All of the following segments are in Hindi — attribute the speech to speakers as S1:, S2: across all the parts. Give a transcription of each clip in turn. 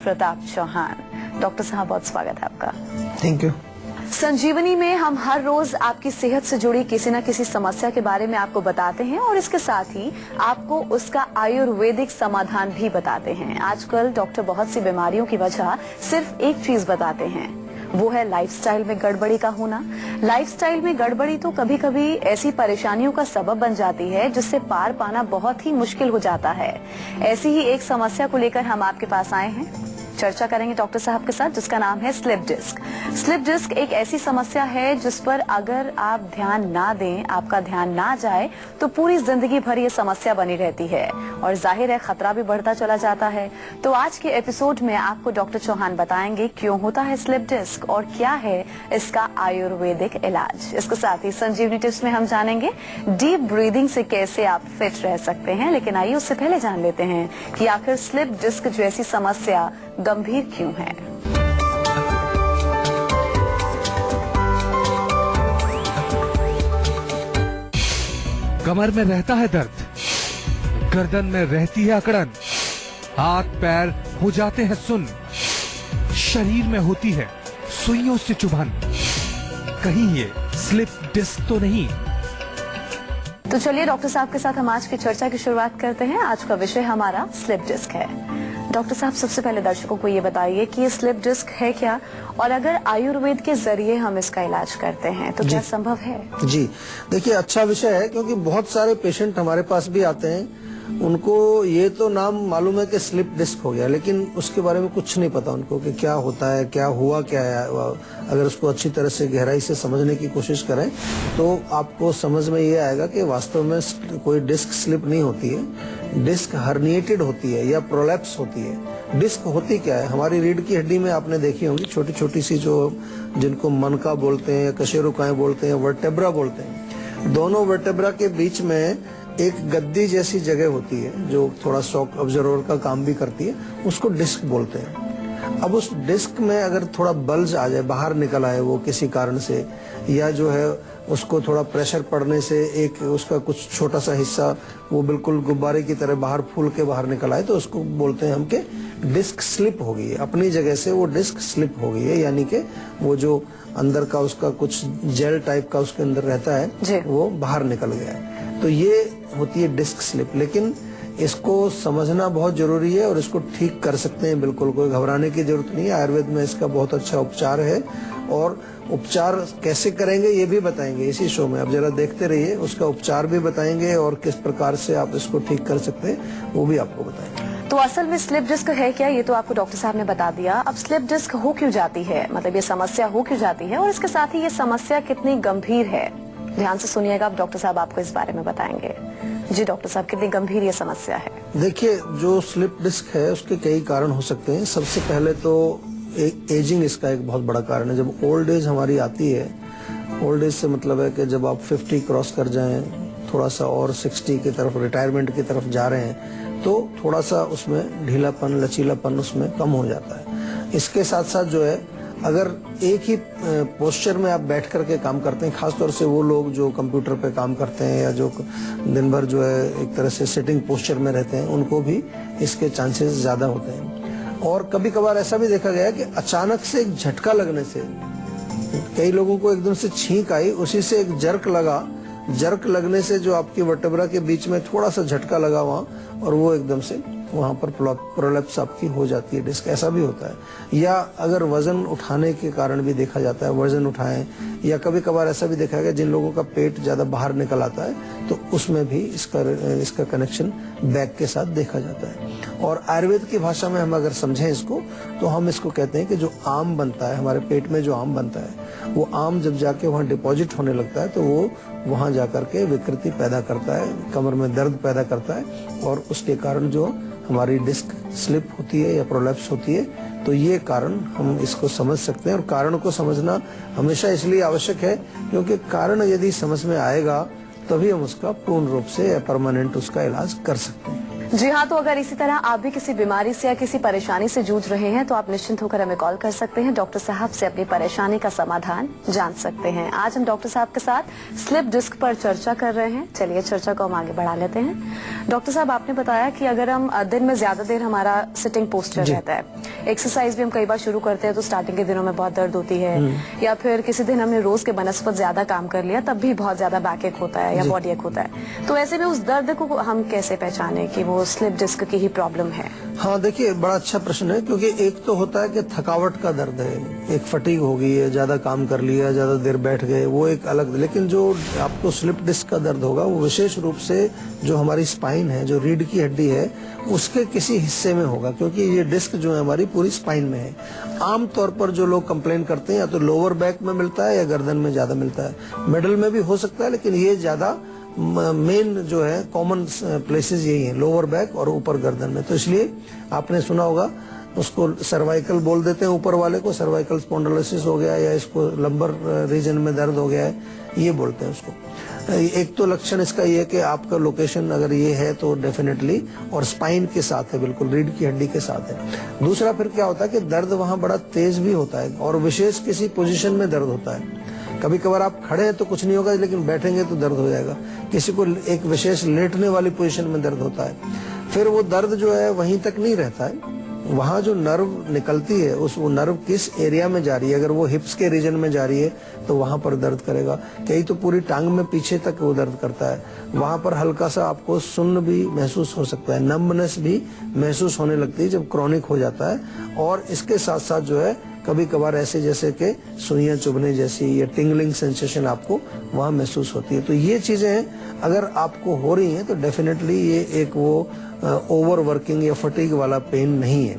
S1: प्रताप चौहान। डॉक्टर साहब, बहुत स्वागत है आपका।
S2: Thank you.
S1: संजीवनी में हम हर रोज आपकी सेहत से जुड़ी किसी न किसी समस्या के बारे में आपको बताते हैं और इसके साथ ही आपको उसका आयुर्वेदिक समाधान भी बताते हैं। आजकल डॉक्टर बहुत सी बीमारियों की वजह सिर्फ एक चीज बताते हैं, वो है लाइफस्टाइल में गड़बड़ी का होना। लाइफस्टाइल में गड़बड़ी तो कभी कभी ऐसी परेशानियों का सबब बन जाती है जिससे पार पाना बहुत ही मुश्किल हो जाता है। ऐसी ही एक समस्या को लेकर हम आपके पास आए हैं, चर्चा करेंगे डॉक्टर साहब के साथ, जिसका नाम है स्लिप डिस्क। स्लिप डिस्क एक ऐसी समस्या है जिस पर अगर आप ध्यान ना दें, आपका ध्यान ना जाए तो पूरी जिंदगी भर ये समस्या बनी रहती है और जाहिर है खतरा भी बढ़ता चला जाता है। तो आज के एपिसोड में आपको डॉक्टर चौहान बताएंगे क्यों होता है स्लिप डिस्क और क्या है इसका आयुर्वेदिक इलाज। इसके साथ ही संजीवनी टिप्स में हम जानेंगे डीप ब्रीदिंग से कैसे आप फिट रह सकते हैं। लेकिन आइए उससे पहले जान लेते हैं कि आखिर स्लिप डिस्क जैसी समस्या गंभीर क्यों है।
S3: कमर में रहता है दर्द, गर्दन में रहती है अकड़न, हाथ पैर हो जाते हैं सुन्न, शरीर में होती है सुइयों से चुभन, कहीं ये स्लिप डिस्क तो नहीं?
S1: तो चलिए डॉक्टर साहब के साथ हम आज की चर्चा की शुरुआत करते हैं। आज का विषय हमारा स्लिप डिस्क है। डॉक्टर साहब, सबसे पहले दर्शकों को ये बताइए कि ये स्लिप डिस्क है क्या और अगर आयुर्वेद के जरिए हम इसका इलाज करते हैं तो क्या संभव है?
S2: जी देखिए, अच्छा विषय है क्योंकि बहुत सारे पेशेंट हमारे पास भी आते हैं, उनको ये तो नाम मालूम है कि स्लिप डिस्क हो गया, लेकिन उसके बारे में कुछ नहीं पता उनको कि क्या होता है, क्या हुआ, क्या है। अगर उसको अच्छी तरह से गहराई से समझने की कोशिश करें तो आपको समझ में ये आएगा कि वास्तव में कोई डिस्क स्लिप नहीं होती है, डिस्क हर्निएटेड होती है या प्रोलैप्स होती है। डिस्क होती क्या है? हमारी रीढ़ की हड्डी में आपने देखी होंगी छोटी छोटी सी, जो जिनको मनका बोलते हैं या कशेरुकाएं बोलते हैं, वर्टेब्रा बोलते हैं। दोनों वर्टेब्रा के बीच में एक गद्दी जैसी जगह होती है जो थोड़ा शॉक ऑब्जर्वर का काम भी करती है, उसको डिस्क बोलते हैं। अब उस डिस्क में अगर थोड़ा बल्ज आ जाए, बाहर निकल आए वो किसी कारण से, या जो है उसको थोड़ा प्रेशर पड़ने से एक उसका कुछ छोटा सा हिस्सा वो बिल्कुल गुब्बारे की तरह बाहर फूल के बाहर निकल आए, तो उसको बोलते हैं हम कि डिस्क स्लिप हो गई है, अपनी जगह से वो डिस्क स्लिप हो गई है, यानी कि वो जो अंदर का उसका कुछ जेल टाइप का उसके अंदर रहता है वो बाहर निकल गया है। तो ये होती है डिस्क स्लिप। लेकिन इसको समझना बहुत जरूरी है और इसको ठीक कर सकते हैं, बिल्कुल कोई घबराने की जरूरत नहीं है। आयुर्वेद में इसका बहुत अच्छा उपचार है और उपचार कैसे करेंगे ये भी बताएंगे इसी शो में। अब जरा देखते रहिए, उसका उपचार भी बताएंगे और किस प्रकार से आप इसको ठीक कर सकते हैं वो भी आपको बताएंगे।
S1: तो असल में स्लिप डिस्क है क्या, ये तो आपको डॉक्टर साहब ने बता दिया। अब स्लिप डिस्क हो क्यों जाती है, मतलब ये समस्या हो क्यों जाती है और इसके साथ ही ये समस्या कितनी गंभीर है? ध्यान से सुनिएगा, अब डॉक्टर साहब आपको इस बारे में बताएंगे। जी डॉक्टर साहब, कितनी गंभीर ये समस्या है?
S2: देखिए, जो स्लिप डिस्क है उसके कई कारण हो सकते हैं। सबसे पहले तो एजिंग इसका एक बहुत बड़ा कारण है। जब ओल्ड एज हमारी आती है, ओल्ड एज से मतलब है कि जब आप 50 क्रॉस कर जाएं, थोड़ा सा और 60 की तरफ, रिटायरमेंट की तरफ जा रहे हैं, तो थोड़ा सा उसमें ढीलापन, लचीलापन उसमें कम हो जाता है। इसके साथ साथ जो है, अगर एक ही पोस्चर में आप बैठ करके काम करते हैं, खासतौर से वो लोग जो कंप्यूटर पे काम करते हैं या जो दिन भर जो है एक तरह से सिटिंग पोस्चर में रहते हैं, उनको भी इसके चांसेस ज्यादा होते हैं। और कभी कभार ऐसा भी देखा गया है कि अचानक से एक झटका लगने से, कई लोगों को एकदम से छींक आई, उसी से एक जर्क लगा, जर्क लगने से जो आपकी वर्टेब्रा के बीच में थोड़ा सा झटका लगा वहाँ, और वो एकदम से वहाँ पर प्रोलैप्स आपकी हो जाती है डिस्क, ऐसा भी होता है। या अगर वजन उठाने के कारण भी देखा जाता है, वजन उठाएं, या कभी कभार ऐसा भी देखा गया जिन लोगों का पेट ज्यादा बाहर निकल आता है तो उसमें भी इसका कनेक्शन बैक के साथ देखा जाता है। और आयुर्वेद की भाषा में हम अगर समझें इसको, तो हम इसको कहते हैं कि जो आम बनता है, हमारे पेट में जो आम बनता है, वो आम जब जाके वहाँ डिपॉजिट होने लगता है तो वो वहाँ जाकर के विकृति पैदा करता है, कमर में दर्द पैदा करता है और उसके कारण जो हमारी डिस्क स्लिप होती है या प्रोलैप्स होती है। तो ये कारण हम इसको समझ सकते हैं और कारण को समझना हमेशा इसलिए आवश्यक है क्योंकि कारण यदि समझ में आएगा तभी हम उसका पूर्ण रूप से या परमानेंट उसका इलाज कर सकते हैं।
S1: जी हाँ, तो अगर इसी तरह आप भी किसी बीमारी से या किसी परेशानी से जूझ रहे हैं तो आप निश्चिंत होकर हमें कॉल कर सकते हैं। डॉक्टर साहब से अपनी परेशानी का समाधान जान सकते हैं। आज हम डॉक्टर साहब के साथ स्लिप डिस्क पर चर्चा कर रहे हैं। चलिए चर्चा को हम आगे बढ़ा लेते हैं। डॉक्टर साहब, आपने बताया कि अगर हम दिन में ज्यादा देर हमारा सिटिंग पोस्चर रहता है, एक्सरसाइज भी हम कई बार शुरू करते हैं तो स्टार्टिंग के दिनों में बहुत दर्द होती है, या फिर किसी दिन हमने रोज के बनस्पत ज्यादा काम कर लिया तब भी बहुत ज्यादा बैक एक होता है या बॉडी एक होता है, तो ऐसे में उस दर्द को हम कैसे पहचाने कि वो स्लिप डिस्क की ही प्रॉब्लम है?
S2: हाँ, देखिए, बड़ा अच्छा प्रश्न है, क्योंकि एक तो होता है कि थकावट का दर्द है, एक फटीग हो गई है, ज्यादा काम कर लिया, ज्यादा देर बैठ गए, वो एक अलग। लेकिन जो आपको स्लिप डिस्क का दर्द होगा वो विशेष रूप से जो हमारी स्पाइन है, जो रीढ़ की हड्डी है, उसके किसी हिस्से में होगा, क्योंकि ये डिस्क जो है हमारी पूरी स्पाइन में है। आमतौर पर जो लोग कंप्लेन करते हैं या तो लोअर बैक में मिलता है या गर्दन में ज्यादा मिलता है, मिडल में भी हो सकता है, लेकिन ये ज्यादा मेन जो है कॉमन प्लेसेस यही हैं, लोअर बैक और ऊपर गर्दन में। तो इसलिए आपने सुना होगा, उसको सर्वाइकल बोल देते हैं, ऊपर वाले को सर्वाइकल स्पॉन्डिलोसिस हो गया, या इसको लंबर रीजन में दर्द हो गया है, ये बोलते हैं उसको। एक तो लक्षण इसका ये है कि आपका लोकेशन अगर ये है तो डेफिनेटली, और स्पाइन के साथ है, बिल्कुल रीढ़ की हड्डी के साथ है। दूसरा फिर क्या होता है कि दर्द वहाँ बड़ा तेज भी होता है, और विशेष किसी पोजीशन में दर्द होता है। कभी कभार आप खड़े हैं तो कुछ नहीं होगा, लेकिन बैठेंगे तो दर्द हो जाएगा। किसी को एक विशेष लेटने वाली पोजीशन में दर्द होता है। फिर वो दर्द जो है वहीं तक नहीं रहता है, वहाँ जो नर्व निकलती है वो नर्व किस एरिया में जा रही है। अगर वो हिप्स के रीजन में जा रही है तो वहाँ पर दर्द करेगा, कहीं तो पूरी टांग में पीछे तक वो दर्द करता है। वहाँ पर हल्का सा आपको सुन्न भी महसूस हो सकता है, नंबनेस भी महसूस होने लगती है जब क्रॉनिक हो जाता है। और इसके साथ साथ जो है कभी कभार ऐसे जैसे कि सुइयां चुभने जैसी या टिंगलिंग सेंसेशन आपको वहाँ महसूस होती है। तो ये चीजें हैं, अगर आपको हो रही हैं तो डेफिनेटली ये एक वो ओवर वर्किंग या फटीग वाला पेन नहीं है।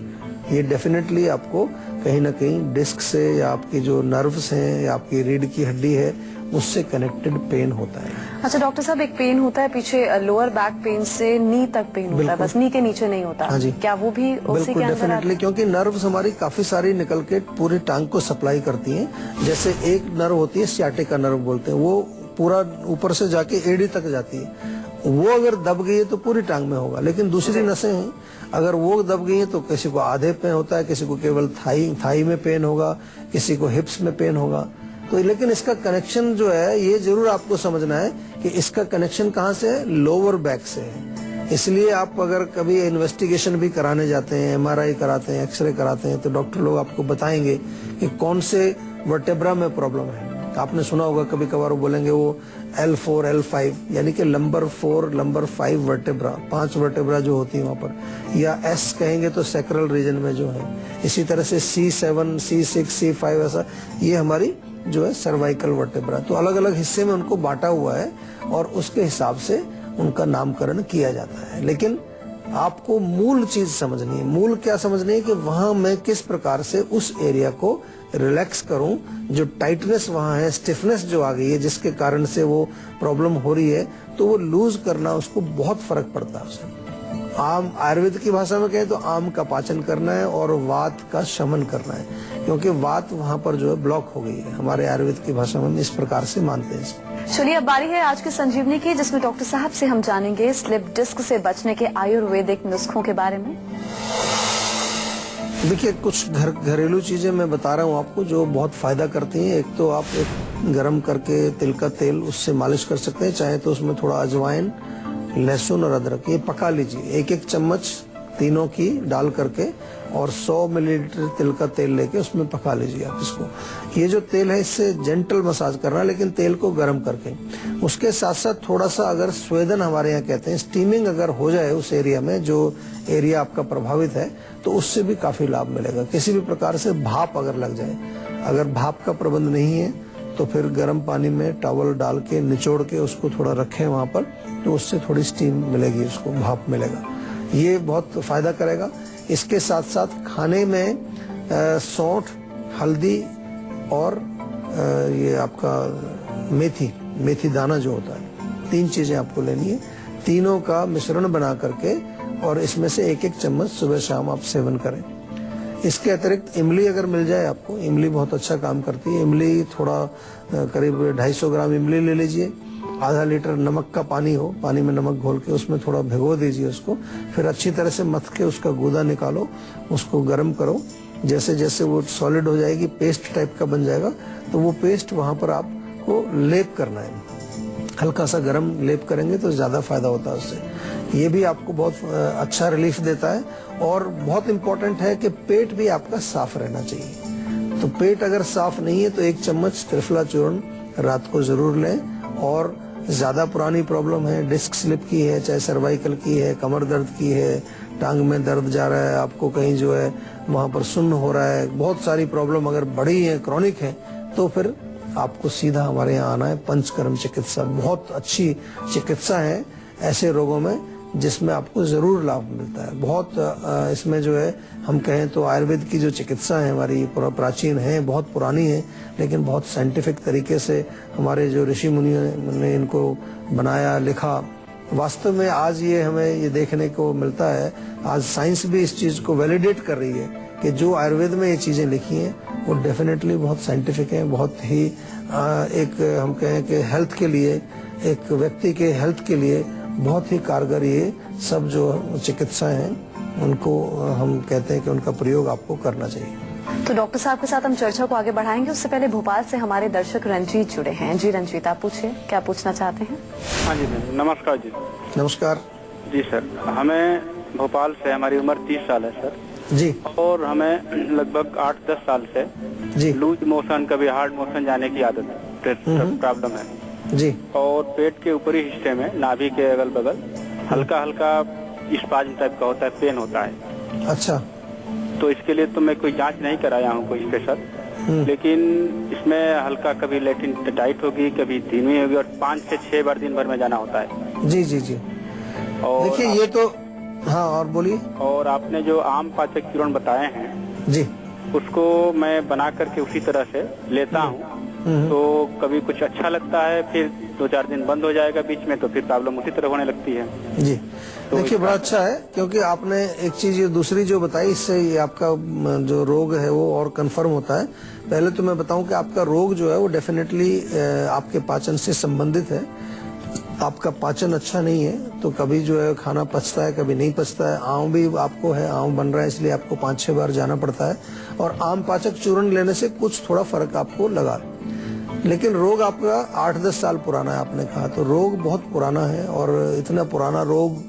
S2: ये डेफिनेटली आपको कहीं ना कहीं डिस्क से या आपकी जो नर्व्स हैं या आपकी रीढ़ की हड्डी है उससे कनेक्टेड पेन होता है।
S1: अच्छा डॉक्टर साहब, एक पेन होता है पीछे लोअर बैक पेन से नी तक पेन होता है, बस नी के नीचे नहीं होता।
S2: हाँ जी,
S1: क्या वो भी उसी
S2: बिल्कुल
S1: के अंदर
S2: डेफिनेटली, क्योंकि नर्व्स हमारी काफी सारी निकल के पूरी टांग को सप्लाई करती हैं। जैसे एक नर्व होती है सियाटिका नर्व बोलते हैं, वो पूरा ऊपर से जाके एड़ी तक जाती है। वो अगर दब गई है तो पूरी टांग में होगा, लेकिन दूसरी नसें हैं, अगर वो दब गई है तो किसी को आधे पे होता है, किसी को केवल थाई में पेन होगा, किसी को हिप्स में पेन होगा। तो लेकिन इसका कनेक्शन जो है ये जरूर आपको समझना है कि इसका कनेक्शन कहाँ से है, लोअर बैक से है। इसलिए आप अगर कभी इन्वेस्टिगेशन भी कराने जाते हैं, एमआरआई कराते हैं, एक्सरे कराते हैं, तो डॉक्टर लोग आपको बताएंगे कि कौन से वर्टेब्रा में प्रॉब्लम है। आपने सुना होगा कभी कभार वो बोलेंगे वो L4 L5 यानी कि लंबर 4 लंबर 5 वर्टेब्रा, 5 वर्टेब्रा जो होती है वहाँ पर, या S कहेंगे तो सैक्रल रीजन में जो है। इसी तरह से C7 C6 C5 ऐसा, ये हमारी जो है सर्वाइकल वर्टेब्रा। तो अलग अलग हिस्से में उनको बांटा हुआ है और उसके हिसाब से उनका नामकरण किया जाता है। लेकिन आपको मूल चीज समझनी है। मूल क्या समझनी है कि वहां मैं किस प्रकार से उस एरिया को रिलैक्स करूं, जो टाइटनेस वहां है, स्टिफनेस जो आ गई है जिसके कारण से वो प्रॉब्लम हो रही है, तो वो लूज करना, उसको बहुत फर्क पड़ता है उससे। आम आयुर्वेद की भाषा में कहें तो आम का पाचन करना है और वात का शमन करना है, क्योंकि वात वहां पर जो है ब्लॉक हो गई है। हमारे आयुर्वेद की भाषा में इस प्रकार से मानते हैं।
S1: चलिए अब बारी है आज की संजीवनी की, जिसमें डॉक्टर साहब से हम जानेंगे स्लिप डिस्क से बचने के आयुर्वेदिक नुस्खों के बारे में।
S2: देखिए, कुछ घरेलू चीजें मैं बता रहा हूँ आपको जो बहुत फायदा करती हैं। एक तो आप एक गरम करके तिल का तेल उससे मालिश कर सकते हैं, चाहे तो उसमें थोड़ा अजवाइन, लहसुन और अदरक ये पका लीजिए, एक एक चम्मच तीनों की डाल करके, और 100 मिलीलीटर तिल का तेल लेके उसमें पका लीजिए आप इसको। ये जो तेल है इससे जेंटल मसाज करना, लेकिन तेल को गर्म करके। उसके साथ साथ थोड़ा सा अगर स्वेदन हमारे यहाँ कहते हैं, स्टीमिंग अगर हो जाए उस एरिया में, जो एरिया आपका प्रभावित है, तो उससे भी काफी लाभ मिलेगा। किसी भी प्रकार से भाप अगर लग जाए, अगर भाप का प्रबंध नहीं है तो फिर गर्म पानी में टॉवल डाल के निचोड़ के उसको थोड़ा रखें वहां पर, तो उससे थोड़ी स्टीम मिलेगी, उसको भाप मिलेगा। ये बहुत फायदा करेगा। इसके साथ साथ खाने में सौंठ, हल्दी और ये आपका मेथी दाना जो होता है, 3 चीजें आपको लेनी है। तीनों का मिश्रण बना करके और इसमें से एक एक चम्मच सुबह शाम आप सेवन करें। इसके अतिरिक्त इमली अगर मिल जाए आपको, इमली बहुत अच्छा काम करती है। इमली थोड़ा करीब 250 ग्राम इमली ले लीजिए, आधा लीटर नमक का पानी हो, पानी में नमक घोल के उसमें थोड़ा भिगो दीजिए उसको, फिर अच्छी तरह से मथ के उसका गूदा निकालो, उसको गर्म करो। जैसे जैसे वो सॉलिड हो जाएगी, पेस्ट टाइप का बन जाएगा, तो वो पेस्ट वहां पर आपको लेप करना है। हल्का सा गर्म लेप करेंगे तो ज्यादा फायदा होता है उससे। ये भी आपको बहुत अच्छा रिलीफ देता है। और बहुत इंपॉर्टेंट है कि पेट भी आपका साफ रहना चाहिए। तो पेट अगर साफ नहीं है तो 1 चम्मच त्रिफला चूर्ण रात को जरूर लें। और ज्यादा पुरानी प्रॉब्लम है, डिस्क स्लिप की है, चाहे सर्वाइकल की है, कमर दर्द की है, टांग में दर्द जा रहा है, आपको कहीं जो है वहां पर सुन्न हो रहा है, बहुत सारी प्रॉब्लम अगर बड़ी है, क्रॉनिक है, तो फिर आपको सीधा हमारे यहाँ आना है। पंचकर्म चिकित्सा बहुत अच्छी चिकित्सा है ऐसे रोगों में, जिसमें आपको जरूर लाभ मिलता है। बहुत इसमें जो है हम कहें तो आयुर्वेद की जो चिकित्सा है हमारी प्राचीन है, बहुत पुरानी है, लेकिन बहुत साइंटिफिक तरीके से हमारे जो ऋषि मुनियों ने इनको बनाया, लिखा। वास्तव में आज ये हमें ये देखने को मिलता है, आज साइंस भी इस चीज को वैलिडेट कर रही है कि जो आयुर्वेद में ये चीजें लिखी हैं वो डेफिनेटली बहुत साइंटिफिक हैं, बहुत ही एक हम कहें कि हेल्थ के लिए, एक व्यक्ति के हेल्थ के लिए बहुत ही कारगर ये सब जो चिकित्साएं हैं उनको हम कहते हैं कि उनका प्रयोग आपको करना चाहिए।
S1: तो डॉक्टर साहब के साथ हम चर्चा को आगे बढ़ाएंगे, उससे पहले भोपाल से हमारे दर्शक रंजीत जुड़े हैं। जी रंजीत, आप पूछिए, क्या पूछना चाहते हैं?
S4: हाँ जी मैम, नमस्कार जी।
S2: नमस्कार
S4: जी सर, हमें भोपाल से, हमारी उम्र 30 साल है सर
S2: जी।
S4: और हमें लगभग 8-10 साल से
S2: जी
S4: लूज मोशन, कभी हार्ड मोशन जाने की आदत प्रॉब्लम है
S2: जी।
S4: और पेट के ऊपरी हिस्से में, नाभि के अगल बगल हल्का हल्का स्पाज्म टाइप का होता है, पेन होता है।
S2: अच्छा।
S4: तो इसके लिए तो मैं कोई जांच नहीं कराया हूँ कोई स्पेशल, लेकिन इसमें हल्का कभी लैट्रिन टाइट होगी, कभी धीमी होगी, और 5 से 6 बार दिन भर में जाना होता है।
S2: जी जी जी।
S4: और
S2: देखिए ये तो, हाँ और बोलिए।
S4: और आपने जो आम पाचक चूर्ण बताए हैं
S2: जी,
S4: उसको मैं बना करके उसी तरह से लेता हूँ, तो कभी कुछ अच्छा लगता है, फिर 2-4 दिन बंद हो जाएगा बीच में, तो फिर प्रॉब्लम उसी तरह होने लगती है।
S2: जी
S4: तो
S2: देखिए बड़ा अच्छा है, क्योंकि आपने एक चीज ये दूसरी जो बताई, इससे ये आपका जो रोग है वो और कंफर्म होता है। पहले तो मैं बताऊं कि आपका रोग जो है वो डेफिनेटली आपके पाचन से संबंधित है। आपका पाचन अच्छा नहीं है तो कभी जो है खाना पचता है, कभी नहीं पचता है। आम भी आपको है, आम बन रहा है, इसलिए आपको 5-6 बार जाना पड़ता है। और आम पाचक चूर्ण लेने से कुछ थोड़ा फर्क आपको लगा, लेकिन रोग आपका 8-10 साल पुराना है आपने कहा, तो रोग बहुत पुराना है। और इतना पुराना रोग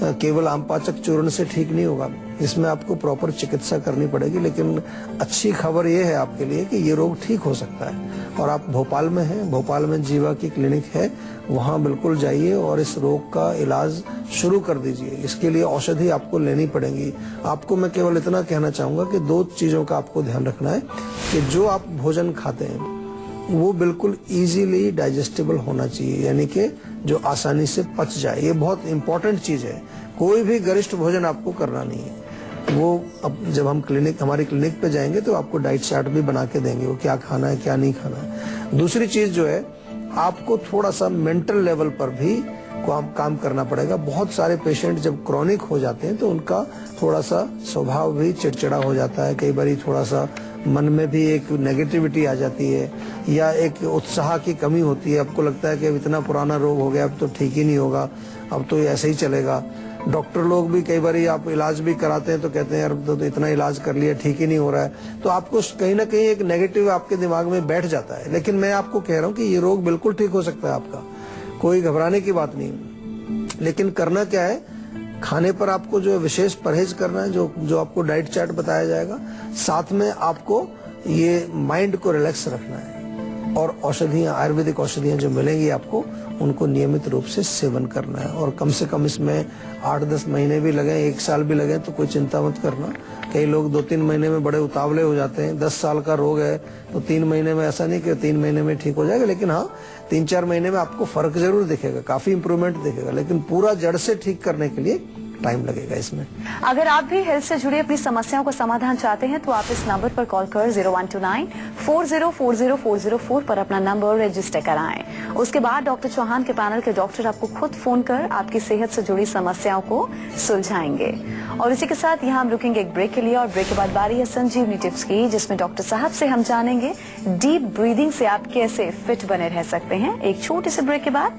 S2: केवल आम पाचक चूर्ण से ठीक नहीं होगा, इसमें आपको प्रॉपर चिकित्सा करनी पड़ेगी। लेकिन अच्छी खबर ये है आपके लिए कि ये रोग ठीक हो सकता है। और आप भोपाल में हैं, भोपाल में जीवा की क्लिनिक है, वहाँ बिल्कुल जाइए और इस रोग का इलाज शुरू कर दीजिए। इसके लिए औषधि आपको लेनी पड़ेगी। आपको मैं केवल इतना कहना चाहूंगा कि 2 चीजों का आपको ध्यान रखना है कि जो आप भोजन खाते हैं वो बिल्कुल इजीली डाइजेस्टेबल होना चाहिए, यानी कि जो आसानी से पच जाए। ये बहुत इंपॉर्टेंट चीज है। कोई भी गरिष्ठ भोजन आपको करना नहीं है। वो अब जब हम हमारी क्लिनिक पे जाएंगे तो आपको डाइट चार्ट भी बना के देंगे, वो क्या खाना है क्या नहीं खाना है। दूसरी चीज जो है, आपको थोड़ा सा मेंटल लेवल पर भी काम करना पड़ेगा। बहुत सारे पेशेंट जब क्रॉनिक हो जाते हैं तो उनका थोड़ा सा स्वभाव भी चिड़चिड़ा हो जाता है, कई बार थोड़ा सा मन में भी एक नेगेटिविटी आ जाती है, या एक उत्साह की कमी होती है। आपको लगता है कि अब इतना पुराना रोग हो गया, अब तो ठीक ही नहीं होगा, अब तो ऐसे ही चलेगा। डॉक्टर लोग भी कई बार आप इलाज भी कराते हैं तो कहते हैं यार तो इतना इलाज कर लिया, ठीक ही नहीं हो रहा है। तो आपको कहीं ना कहीं एक नेगेटिव आपके दिमाग में बैठ जाता है। लेकिन मैं आपको कह रहा हूँ कि ये रोग बिल्कुल ठीक हो सकता है आपका, कोई घबराने की बात नहीं। लेकिन करना क्या है, खाने पर आपको जो विशेष परहेज करना है, जो आपको डाइट चार्ट बताया जाएगा। साथ में आपको ये माइंड को रिलैक्स रखना है, और औषधियाँ, आयुर्वेदिक औषधियाँ जो मिलेंगी आपको, उनको नियमित रूप से सेवन करना है। और कम से कम इसमें 8-10 महीने भी लगे, 1 साल भी लगे तो कोई चिंता मत करना। कई लोग 2-3 महीने में बड़े उतावले हो जाते हैं। 10 साल का रोग है तो 3 महीने में, ऐसा नहीं कि 3 महीने में ठीक हो जाएगा, लेकिन हाँ 3-4 महीने में आपको फर्क जरूर दिखेगा, काफी इंप्रूवमेंट दिखेगा। लेकिन पूरा जड़ से ठीक करने के लिए टाइम लगेगा इसमें।
S1: अगर आप भी हेल्थ से जुड़ी अपनी समस्याओं का समाधान चाहते हैं तो आप इस नंबर पर कॉल कर 0129-4040-404 पर अपना नंबर रजिस्टर कराएं। उसके बाद डॉक्टर चौहान के पैनल के डॉक्टर आपको खुद फोन कर आपकी सेहत से जुड़ी समस्याओं को सुलझाएंगे। और इसी के साथ यहाँ हम रुकेंगे एक ब्रेक के लिए, और ब्रेक के बाद बारी है संजीवनी टिप्स की, जिसमें डॉक्टर साहब से हम जानेंगे डीप ब्रीदिंग से आप कैसे फिट बने रह सकते हैं। एक छोटे से ब्रेक के बाद